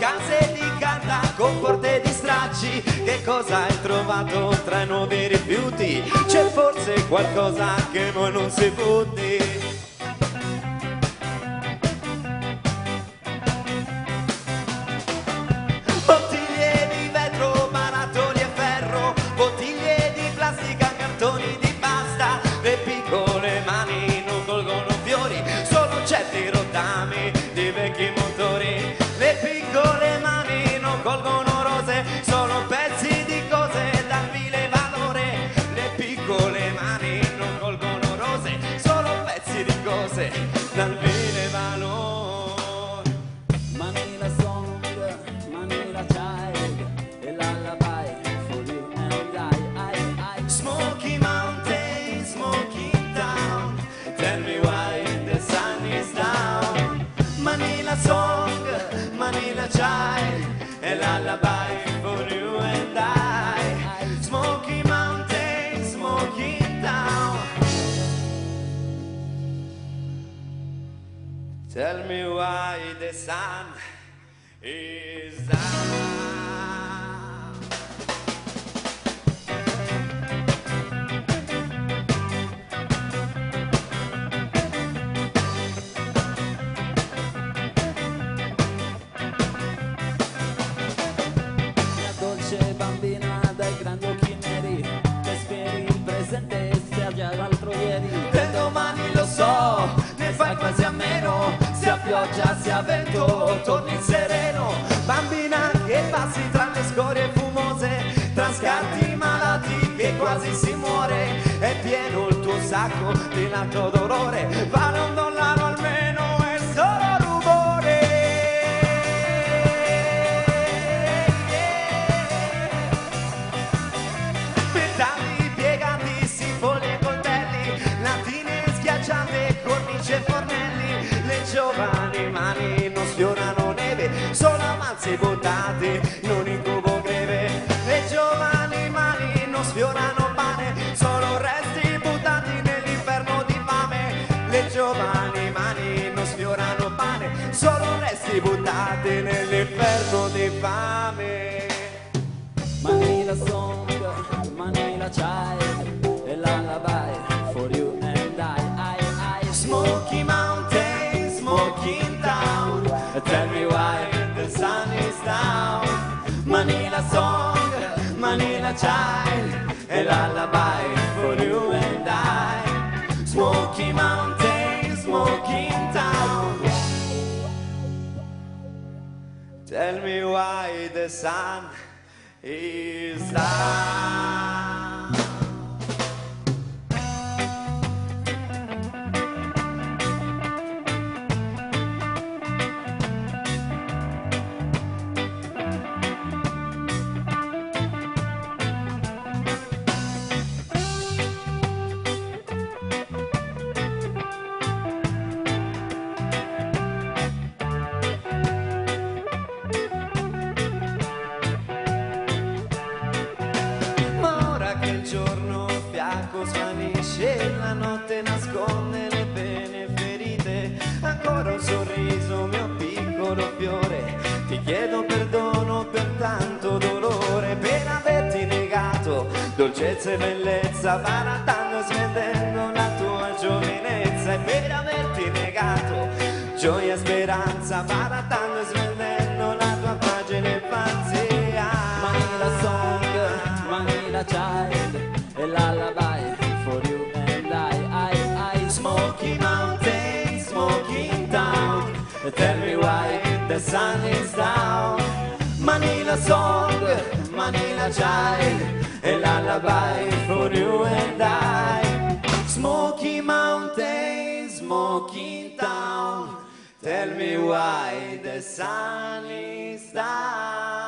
case di carta con porte di stracci. Che cosa hai trovato tra i nuovi rifiuti? C'è forse qualcosa che voi non si butti? Bottiglie di vetro, barattoli e ferro, bottiglie di plastica, cartoni di pasta. Le piccole mani non colgono fiori, sono certi rottami di vecchi motori. Le piccole mani non colgono rose, sono pezzi di cose dal vile valore. Le piccole mani non colgono rose, sono pezzi di cose dal vile valore. Manila song, Manila child, a lullaby for you and I. Smoky Mountain, Smoky Town, tell me why the sun is down. Manila song, Manila child, a lullaby for you and I. Smoky Mountain, Smoky Town, tell me why the sun is down. Mia dolce bambina dai grandi occhi neri, che speri il presente sia già l'altro ieri. Per domani lo so, ne fai quasi a meno, sia pioggia sia vento, torni sereno. Bambina che passi tra le scorie fumose, tra scarti malati che quasi si muore. È pieno il tuo sacco di lato dolore, vale $1 almeno, è solo rumore. Metalli piegati, foglie e coltelli, latine schiacciate, cornici e fornelli. Le giovani mani non sfiorano neve, sono avanzi buttati in un incubo greve. Le giovani mani non sfiorano pane, sono resti buttati nell'inferno di fame. Le giovani mani non sfiorano pane, sono resti buttati nell'inferno di fame. Manila song, Manila child, a lullaby for you and I. Smoky Mountain, Smoky Town, tell me why the sun is down. Manila song, Manila child, a lullaby for you and I. Smoky Mountain, Smoky Town, tell me why the sun is down. Svanisce, la notte nasconde le pene ferite, ancora un sorriso, mio piccolo fiore, ti chiedo perdono per tanto dolore, per averti negato dolcezza e bellezza, barattando e svendendo la tua giovinezza, e per averti negato gioia e speranza, barattando e svendendo la tua fragile infanzia. Manila song, Manila child, a lullaby for you and I. Smoky Mountain, Smoky Town, tell me why the sun is down. Manila song, Manila child, a lullaby for you and I. Smoky Mountain, Smoky Town, tell me why the sun is down.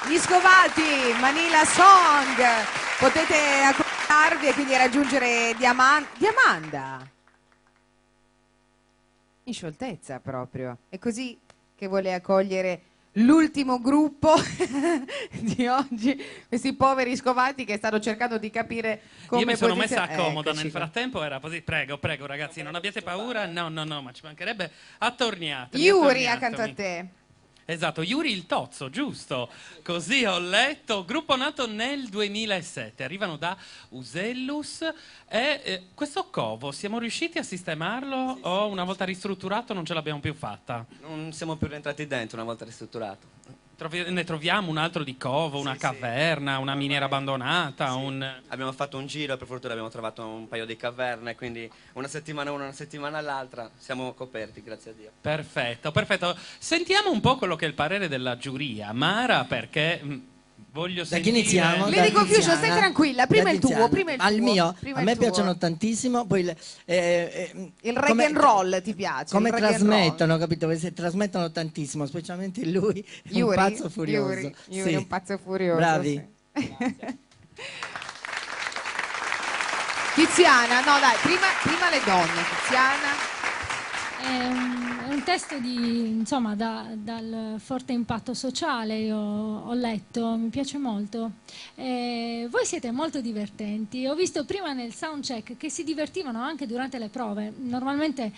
Gli Scovati, Manila Song, potete accompagnarvi e quindi raggiungere Diamanda. In scioltezza proprio, è così che vuole accogliere l'ultimo gruppo di oggi, questi poveri scovati che stanno cercando di capire come Io mi sono posizion- messa comoda Eccoci nel qua. frattempo, era così, prego, prego ragazzi, non abbiate paura? No, no, no, ma ci mancherebbe, attorniatemi. Yuri attorniatemi. accanto a te. Esatto, Yuri il Tozzo, giusto? Così ho letto, gruppo nato nel 2007, arrivano da Usellus e questo covo, siamo riusciti a sistemarlo o una volta ristrutturato non ce l'abbiamo più fatta? Non siamo più rientrati dentro una volta ristrutturato. Ne troviamo un altro di covo, una Sì, caverna, una miniera abbandonata, un... Abbiamo fatto un giro, per fortuna abbiamo trovato un paio di caverne, quindi una settimana una settimana l'altra, siamo coperti, grazie a Dio. Perfetto, perfetto. Sentiamo un po' quello che è il parere della giuria. Mara, perché voglio Da chi sentire... iniziamo? Lady Da Confusion, Tiziana. stai tranquilla, prima Da il tuo, Tiziana. prima il Al tuo, mio, prima a il me tuo. piacciono tantissimo, poi Il reggae and roll ti piace? come il reggae and roll? trasmettono, capito? Perché trasmettono tantissimo, specialmente lui, è un Yuri, pazzo furioso. Yuri Sì. è un pazzo furioso. Bravi. sì. Tiziana, no dai, prima le donne, Tiziana. È un testo insomma, dal forte impatto sociale, io ho letto, mi piace molto. Voi siete molto divertenti. Ho visto prima nel soundcheck che si divertivano anche durante le prove. Normalmente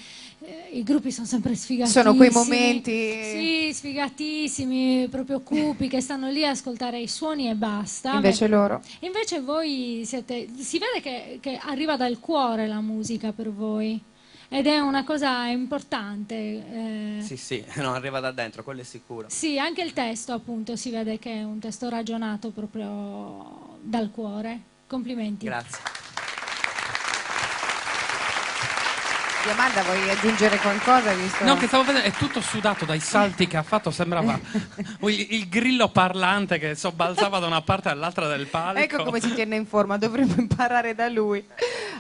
i gruppi sono sempre sfigatissimi. Sono quei momenti- Sì, sfigatissimi, proprio cupi, che stanno lì a ascoltare i suoni e basta. Invece loro. Invece voi siete... Si vede che arriva dal cuore la musica per voi. Ed è una cosa importante. Sì, no, arriva da dentro, quello è sicuro. Sì, anche il testo appunto si vede che è un testo ragionato proprio dal cuore. Complimenti. Grazie. Diamanda, vuoi aggiungere qualcosa? Visto... No, che stavo vedendo, è tutto sudato dai salti che ha fatto, sembrava il grillo parlante che sobbalzava da una parte all'altra del palco. Ecco come si tiene in forma, dovremmo imparare da lui.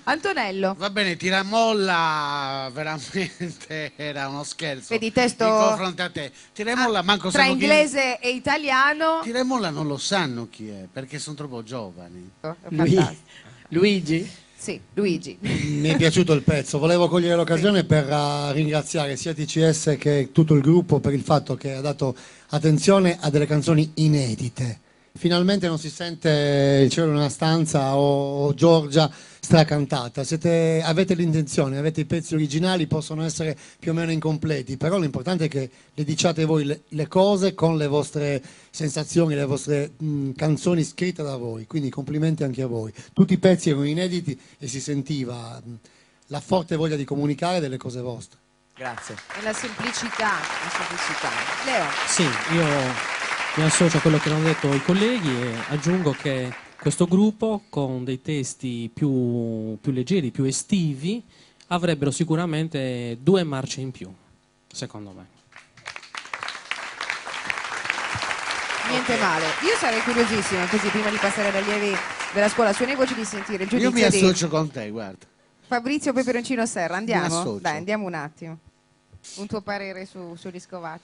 Antonello, Va bene, Tiramolla veramente era uno scherzo. Vedi, testo- In confronto a te. Tiramolla manco tra sanno chi è. inglese e italiano. Tiramolla non lo sanno chi è, perché sono troppo giovani. Fantastico. Luigi? Sì, Luigi. Mi è piaciuto il pezzo, volevo cogliere l'occasione per ringraziare sia TCS che tutto il gruppo per il fatto che ha dato attenzione a delle canzoni inedite. Finalmente non si sente Il cielo in una stanza o Giorgia stracantata. Avete l'intenzione, avete i pezzi originali, possono essere più o meno incompleti, però l'importante è che le diciate voi le cose con le vostre sensazioni, le vostre canzoni scritte da voi, quindi complimenti anche a voi. Tutti i pezzi erano inediti e si sentiva la forte voglia di comunicare delle cose vostre. Grazie. E la semplicità, la semplicità. Leo, Sì, io mi associo a quello che hanno detto i colleghi e aggiungo che questo gruppo con dei testi più leggeri, più estivi, avrebbero sicuramente 2 marce in più, secondo me. niente male. Io sarei curiosissima, così prima di passare agli allievi della scuola suoni voci, di sentire il Io mi giudizio di associo con te, guarda. Fabrizio Peperoncino Serra. Mi Andiamo? associo. Dai, andiamo un attimo. Un tuo parere sugli scovati.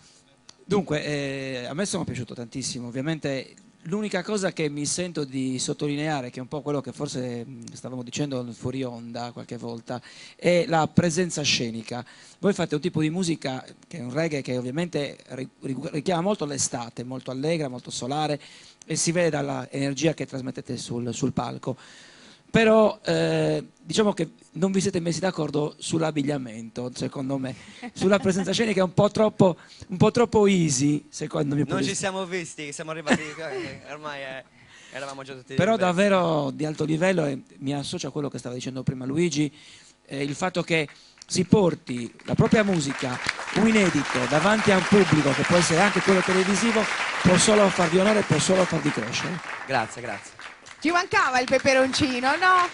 Dunque, a me sono piaciuto tantissimo, ovviamente l'unica cosa che mi sento di sottolineare, che è un po' quello che forse stavamo dicendo fuori onda qualche volta, è la presenza scenica. Voi fate un tipo di musica che è un reggae che ovviamente richiama molto l'estate, molto allegra, molto solare, e si vede dalla energia che trasmettete sul palco. Però diciamo che non vi siete messi d'accordo sull'abbigliamento, secondo me. Sulla presenza scenica è un po' troppo easy, secondo me. Non ci siamo visti, siamo arrivati, ormai eravamo già tutti Però diversi. davvero di alto livello, e mi associo a quello che stava dicendo prima Luigi, il fatto che si porti la propria musica, un inedito, davanti a un pubblico che può essere anche quello televisivo, può solo farvi onore, può solo farvi crescere. Grazie, grazie. Ci mancava il peperoncino, no?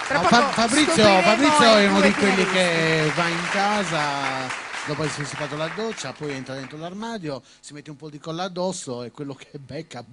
Tra Ma poco Fabrizio scopriremo è i uno due di quelli finalisti. che va in casa dopo essersi fatto la doccia, poi entra dentro l'armadio, si mette un po' di colla addosso e quello che becca.